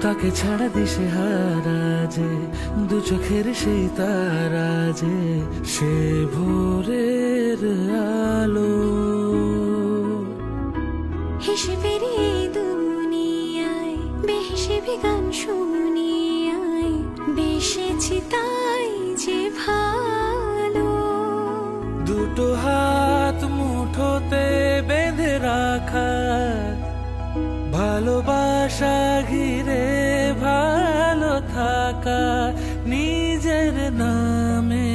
তাকে ছাড়া দিশে হারা যে, দু চোখের সেই তারা যে, সে ভোরের আলো। হিসেবের এই দুনিয়ায় বেহিসেবি গান শুনিয়ায়, বেসেছি তাই যে ভালো। দুটো হাত মুঠোতে বেঁধে রাখা ভালোবাসা ঘিরে ভালো থাকা, নিজের নামে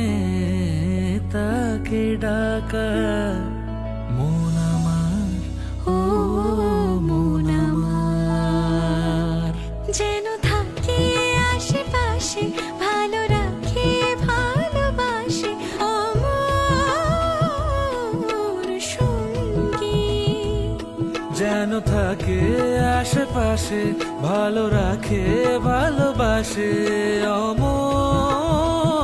তাকে ডাকা। মন আমার, ও মন আমার, যেন থাকে আশেপাশে, ভালো রাখে ভালোবাসে আমার সঙ্গী। যেন থাকে আশেপাশে, ভালো রাখে ভালোবাসে অমর